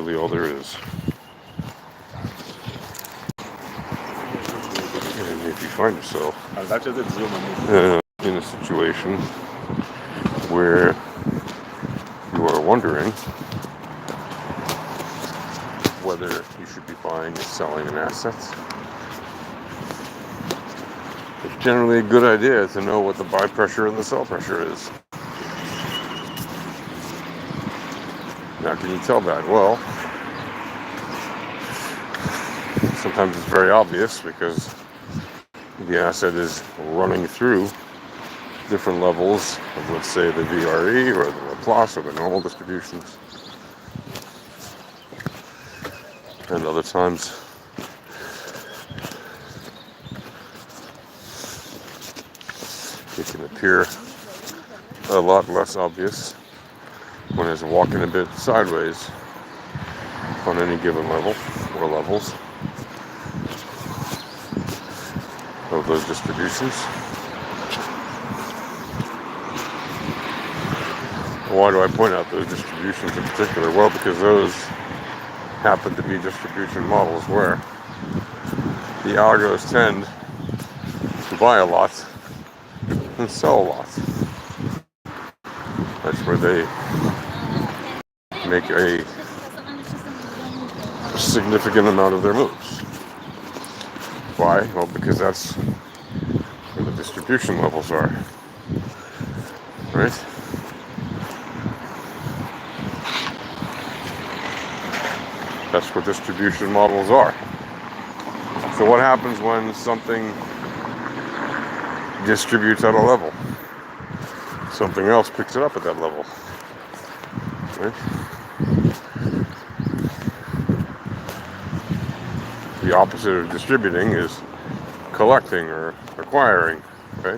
really all there is. And if you find yourself in a situation where you are wondering whether you should be buying or selling an asset, it's generally a good idea to know what the buy pressure and the sell pressure is. Now, can you tell that? Well, sometimes it's very obvious because the asset is running through different levels of, let's say, the VRE or the Laplace or the normal distributions. And other times it can appear a lot less obvious when it's walking a bit sideways on any given level or levels of those distributions. Why do I point out those distributions in particular? Well, because those happen to be distribution models where the algos tend to buy a lot and sell a lot. That's where they make a significant amount of their moves. Why? Well, because that's where the distribution levels are, right? That's what distribution models are. So what happens when something distributes at a level? Something else picks it up at that level, right? The opposite of distributing is collecting or acquiring, okay?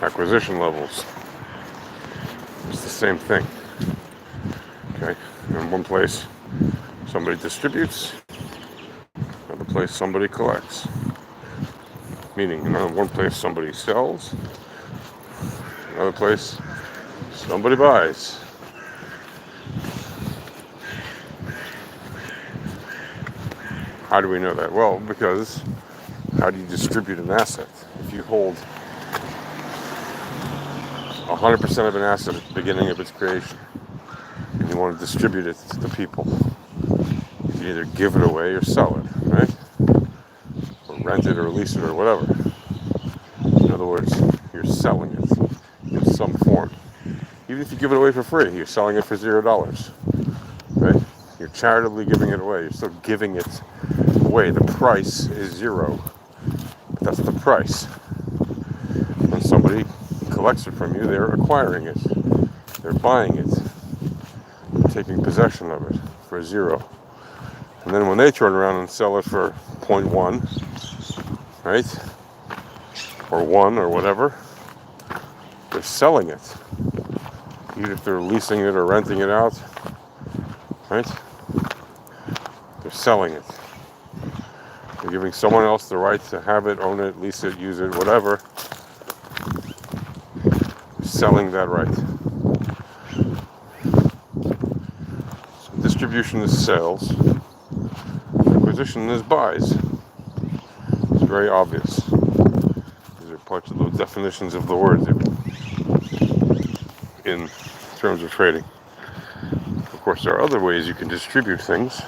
Acquisition levels. It's the same thing, okay? In one place, somebody distributes, another place, somebody collects. Meaning, in one place, somebody sells, another place, somebody buys. How do we know that? Well, because how do you distribute an asset? If you hold 100% of an asset at the beginning of its creation, and you want to distribute it to the people, you either give it away or sell it, right? Or rent it or lease it or whatever. In other words, you're selling it in some form. Even if you give it away for free, you're selling it for $0, right? You're charitably giving it away. You're still giving it away. The price is zero. But that's the price. When somebody collects it from you, they're acquiring it. They're buying it. They're taking possession of it for zero. And then when they turn around and sell it for 0.1, right? Or 1 or whatever, they're selling it. Even if they're leasing it or renting it out, right? They're selling it. They're giving someone else the right to have it, own it, lease it, use it, whatever. They're selling that right. So distribution is sales. Acquisition is buys. It's very obvious. These are parts of the definitions of the words in terms of trading. Of course, there are other ways you can distribute things.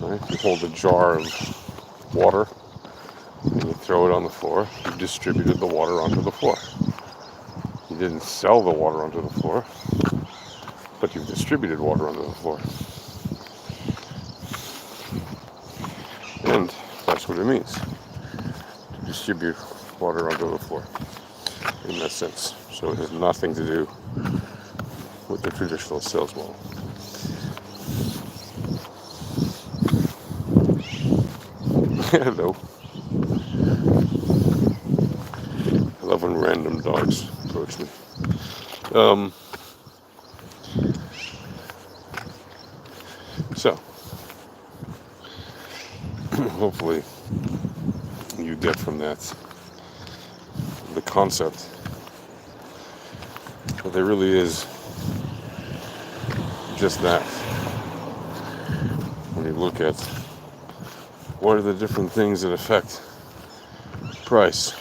Right? You hold a jar of water and you throw it on the floor. You distributed the water onto the floor. You didn't sell the water onto the floor, but you've distributed water onto the floor. And that's what it means to distribute water onto the floor in that sense. So it has nothing to do with the traditional sales model. Hello. I love when random dogs approach me. So, hopefully you get from that the concept that there really is just that. When you look at what are the different things that affect price,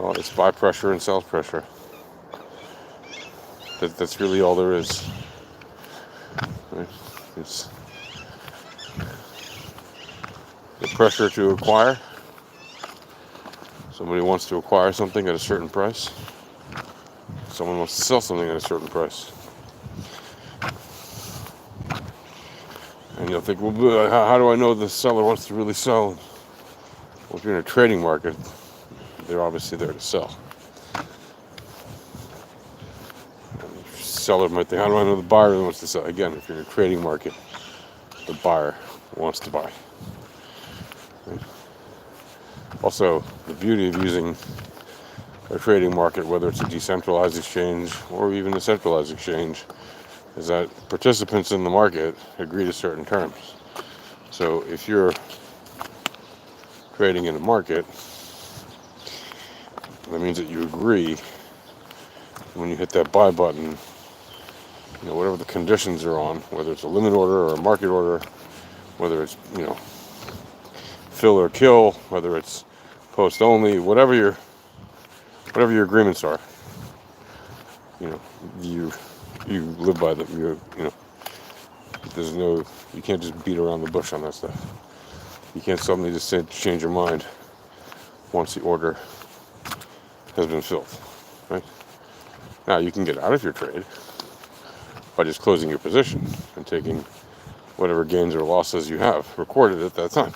well, it's buy pressure and sell pressure. That's really all there is. Right? It's the pressure to acquire. Somebody wants to acquire something at a certain price. Someone wants to sell something at a certain price. And you'll think, well, how do I know the seller wants to really sell? Well, if you're in a trading market, they're obviously there to sell. And the seller might think, how do I know the buyer really wants to sell? Again, if you're in a trading market, the buyer wants to buy. Right? Also, the beauty of using a trading market, whether it's a decentralized exchange or even a centralized exchange, is that participants in the market agree to certain terms. So if you're trading in a market, that means that you agree when you hit that buy button, whatever the conditions are on, whether it's a limit order or a market order, whether it's, fill or kill, whether it's post only, whatever your agreements are, you live by them. You can't just beat around the bush on that stuff. You can't suddenly just change your mind once the order has been filled, right? Now you can get out of your trade by just closing your position and taking whatever gains or losses you have recorded at that time.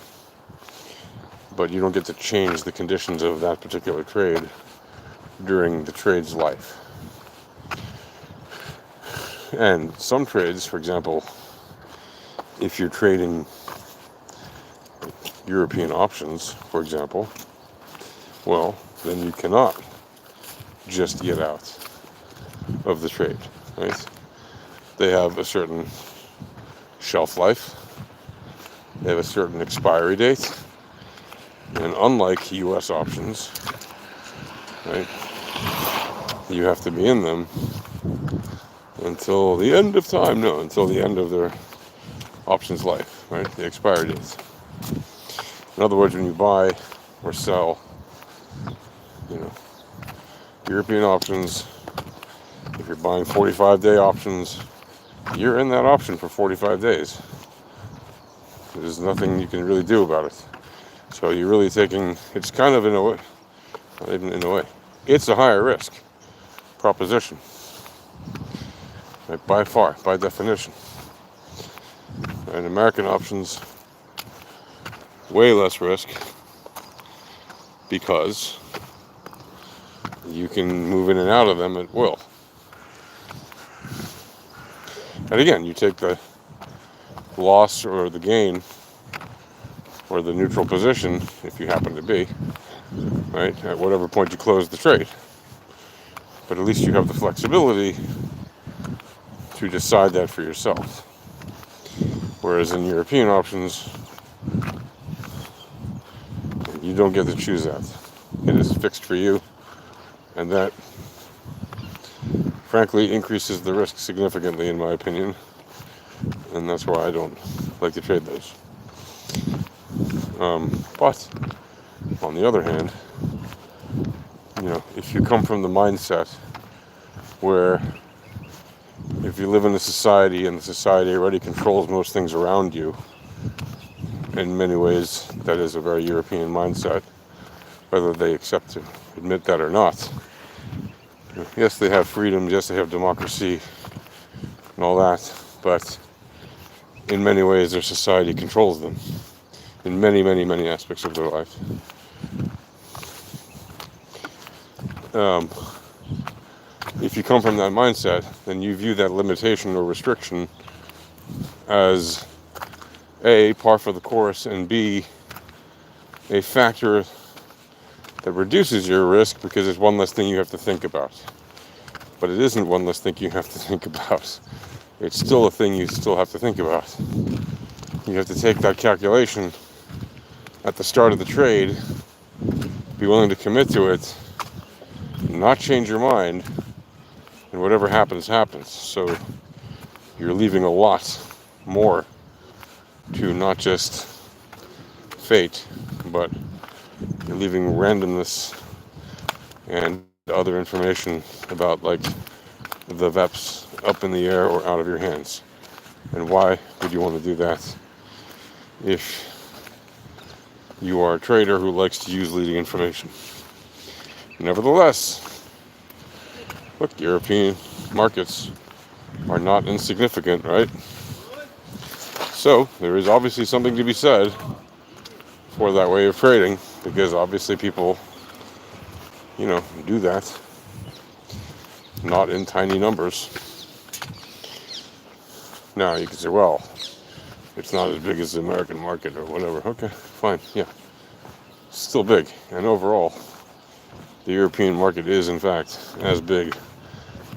But you don't get to change the conditions of that particular trade during the trade's life. And some trades, for example, if you're trading European options, for example, well, then you cannot just get out of the trade, right? They have a certain shelf life. They have a certain expiry date. And unlike US options, right, you have to be in them until the end of time. No, until the end of their options life, right? The expiry dates. In other words, when you buy or sell, European options, if you're buying 45-day options, you're in that option for 45 days. There's nothing you can really do about it. So you're really taking, it's kind of in a way, not even in a way, it's a higher risk proposition, right? By far, by definition. And American options, way less risk because you can move in and out of them at will. And again, you take the loss or the gain or the neutral position, if you happen to be, right, at whatever point you close the trade. But at least you have the flexibility to decide that for yourself. Whereas in European options, you don't get to choose that. It is fixed for you, and that, frankly, increases the risk significantly, in my opinion, and that's why I don't like to trade those. But, on the other hand, if you come from the mindset where if you live in a society and the society already controls most things around you, in many ways that is a very European mindset, whether they accept to admit that or not. Yes, they have freedoms, yes, they have democracy and all that, but in many ways their society controls them in many, many, many aspects of their life. If you come from that mindset, then you view that limitation or restriction as A, par for the course, and B, a factor that reduces your risk because it's one less thing you have to think about. But it isn't one less thing you have to think about. It's still a thing you still have to think about. You have to take that calculation at the start of the trade, be willing to commit to it, not change your mind, and whatever happens, happens. So you're leaving a lot more to not just fate, but you're leaving randomness and other information about like the VEPs up in the air or out of your hands. And why would you want to do that if you are a trader who likes to use leading information? Nevertheless, look, European markets are not insignificant, right? So there is obviously something to be said for that way of trading, because obviously people, do that, not in tiny numbers. Now you can say, well, it's not as big as the American market or whatever. Okay, fine, yeah. Still big. And overall, the European market is, in fact, as big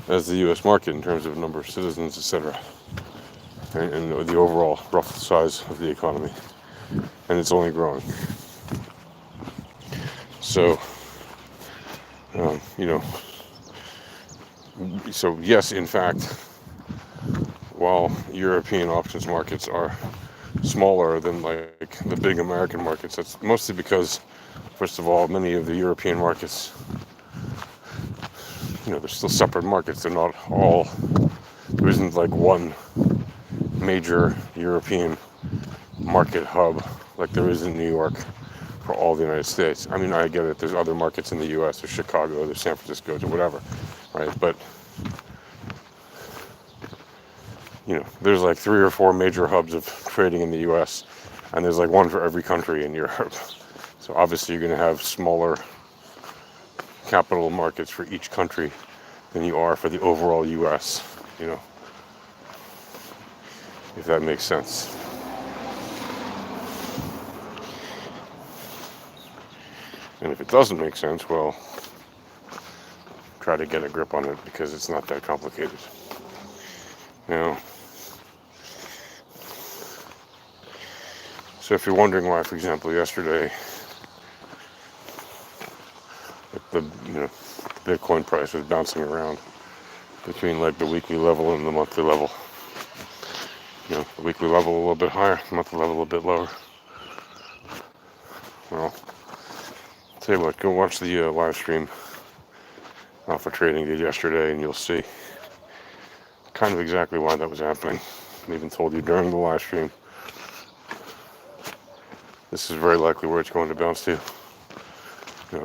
as the U.S. market in terms of number of citizens, etc., and the overall rough size of the economy. And it's only growing. So, so yes, in fact, while European options markets are smaller than like the big American markets, that's mostly because, first of all, many of the European markets, they're still separate markets. They're not all, there isn't like one major European market hub like there is in New York for all the United States. I mean, I get it. There's other markets in the U.S. There's Chicago, there's San Francisco, or whatever, right? But, there's like 3 or 4 major hubs of trading in the U.S., and there's like one for every country in Europe. So obviously you're going to have smaller capital markets for each country than you are for the overall U.S., if that makes sense. And if it doesn't make sense, well, try to get a grip on it, because it's not that complicated. Now, so if you're wondering why, for example, yesterday, the Bitcoin price was bouncing around between like the weekly level and the monthly level. The weekly level a little bit higher, the monthly level a bit lower. Well, tell you what, go watch the live stream Alpha Trading did yesterday, and you'll see kind of exactly why that was happening. I even told you during the live stream, this is very likely where it's going to bounce to.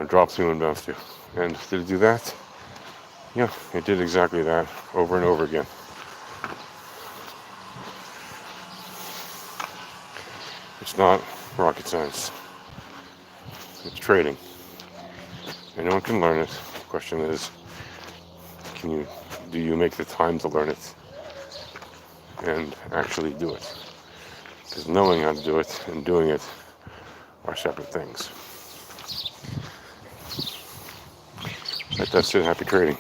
Drop to and bounce to. And did it do that? Yeah, it did exactly that over and over again. It's not rocket science. It's trading. Anyone can learn it. The question is, do you make the time to learn it and actually do it? Because knowing how to do it and doing it are separate things. Right, that's it. Happy trading.